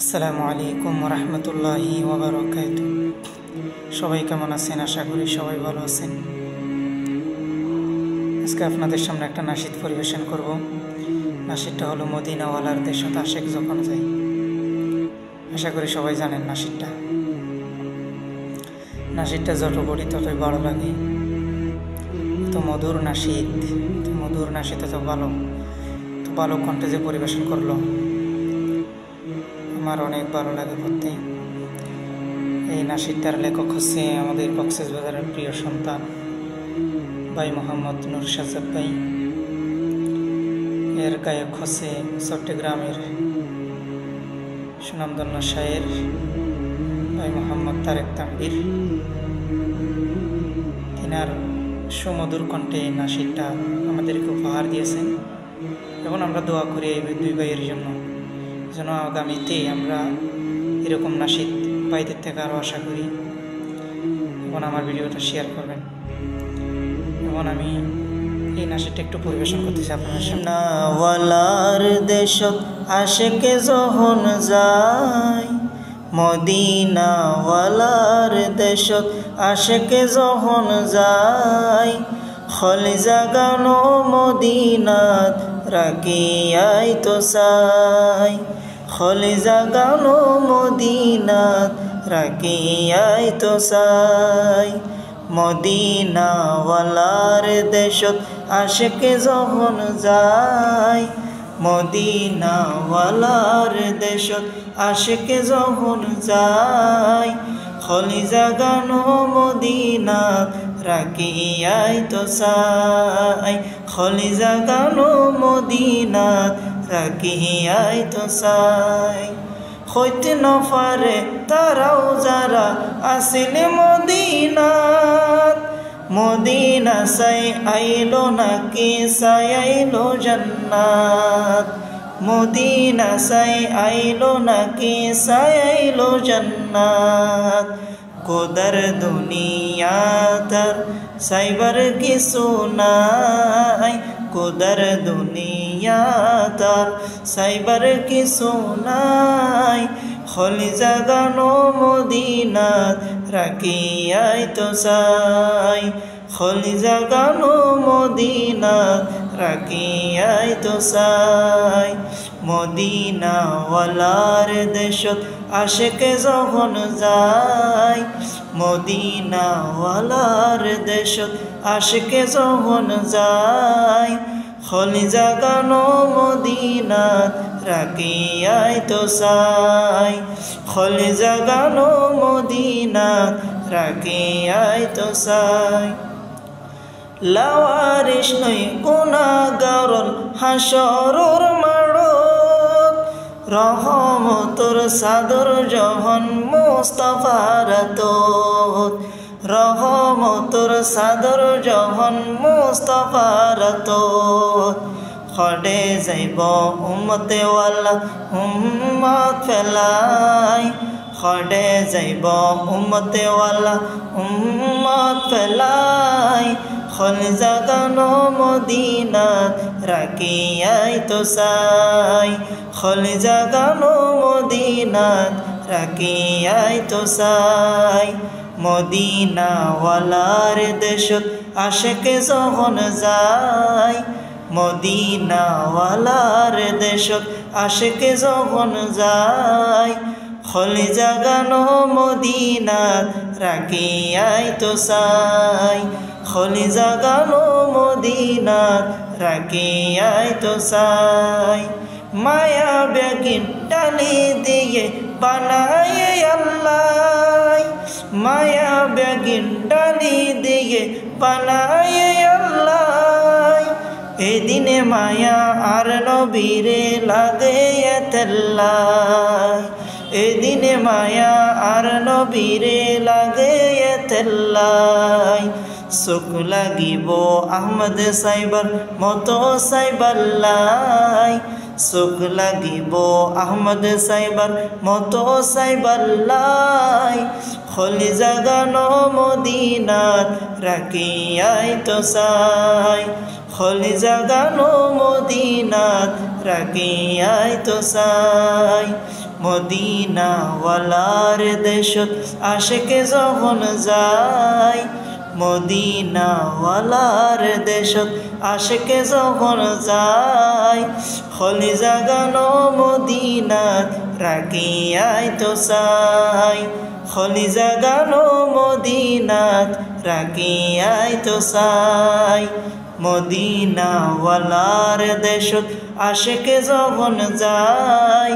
আসসালামু আলাইকুম রহমতুল্লাহি ওয়াবারাকাতু। সবাই কেমন আছেন? আশা করি সবাই ভালো আছেন। আজকে আপনাদের সামনে একটা নাশিদ পরিবেশন করব। নাশিদটা হলো মদিনাওয়ালার দেশত আশেক যখন যাই। আশা করি সবাই জানেন নাশিদটা যত পড়ি ততই ভালো লাগে। তো মধুর নাশিদ এত ভালো কণ্ঠে যে পরিবেশন করলো, আমার অনেক ভালো লাগে পড়তে। এই নাশিদটার লেখক হচ্ছে আমাদের কক্সবাজারের প্রিয় সন্তান ভাই মোহাম্মদ নূর সাজ্জাদ ভাই। এর গায়ক হচ্ছে চট্টগ্রামের সুনামধন্য শায়ের ভাই মোহাম্মদ তারেক তানভীর। তিনার সুমধুর কণ্ঠে নাশিদটা আমাদেরকে উপহার দিয়েছেন এবং আমরা দোয়া করি এই দুই ভাইয়ের জন্য যেন আগামীতে আমরা এরকম নাশিদ ভাইদের থেকে আরও আশা করি। এবং আমার ভিডিওটা শেয়ার করবেন। এবং আমি এই নাশিদটা একটু পরিবেশন করতেছি আপনাদের সামনে। মদিনাওয়ালার দেশত আশেকে যখন যায়, মদিনাওয়ালার দেশত আশেকে যখন যায়, খলিজা গানো মদিনাত রাখিয়াই তো চাই, খলিজা গানো মদিনাত রাখিয়াই তো চাই। মদিনাওয়ালার দেশত আশেকে যখন যায়, মদিনাওয়ালার দেশত আশেকে যখন যায়, খলিজা গানো মদিনাত রাখিয়াই তো চাই, খলিজা গানো মদিনাত রাখিয়াই তো চাই। হইতে নফারে তারাও যারা আসিলে মদিনাত, মদিনা সাই আইলো নাকি সাই আইলো জান্নাত, মদিনা সাই আইলো নাকি সাই আইলো জান্নাত। কোদার দুনিয়া তার সাইবার কিছু নাই, কোদার দুনিয়া তার সাইবার কিছু নাই, খলিজা গানো মদিনাত রাখিয়াই তো চাই, খলিজা গানো মদিনাত রাখিয়াই তো চাই। মদিনাওয়ালার দেশত আশেকে যখন যায়, মদিনাওয়ালার দেশত আশেকে যখন যায়, খলিজা গানো মদিনাত রাখিয়াই তো চাই, খলিজা গানো মদিনাত রাখিয়াই তো চাই। লাওয়ারিস নই গুনাহগারল হাসরর মাড়ত, রহমতর সাদর যখন মুস্তাফার হাতত, রহমতর সাদর যখন মুস্তাফার হাতত। খড়ে যাইব উম্মতে ওয়ালা উম্মত ফেলাই, খড়ে যাইব উম্মতে ওয়ালা উম্মত ফেলাই, খলিজা গানো মদিনাত রাখিয়াই তো চাই, খলিজা গানো মদিনাত রাখিয়াই তো চাই। মদিনাওয়ালার দেশত আশেকে যখন যায়, মদিনাওয়ালার দেশত আশেকে যখন যায়, খলিজা গানো মদিনাত রাখিয়াই তো চাই, খলিজা গানো মদিনাত রাখিয়াই তো চাই। মায়া বেগিন ডালি দিয়ে বানায় আল্লাহ, মায়া বেগিন ডালি দিয়ে বানায় আল্লাহ, এদিনে মায়া আর নবীরে লাগে এতেল্লাই, এদিনে মায়া আর নবীরে লাগে এতেল্লাই। চোখ লাগিব আহমদ সাইবার মতো সাইবাল্লাই, চোখ লাগিব আহমদ সাইবার মতো সাইবাল্লাই, খলিজা গানো মদিনাত রাখিয়াই তো চাই, খলিজা গানো মদিনাত রাখিয়াই তো চাই। মদিনাওয়ালার দেশত আশেকে যখন যায় মদিনাওয়ালার দেশত আশেকে যখন যায় খলি জাগানো মদিনাত রাখিয়াই তো চাই খলি জাগানো মদিনাত রাখিয়াই তো চাই মদিনাওয়ালার দেশত আশেকে যখন যায়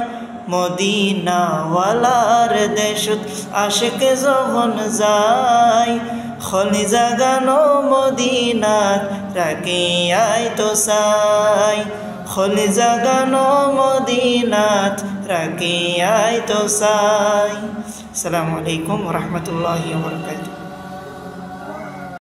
মদিনাওয়ালার দেশত আশেকে যখন যায় খলি জাগানো মদিনাত রাখিয়াই তো চাই খলি জাগানো মদিনাত রাখিয়াই তো চাই। আসসালামু আলাইকুম ওয়া রাহমাতুল্লাহি ওয়া বারাকাতুহু।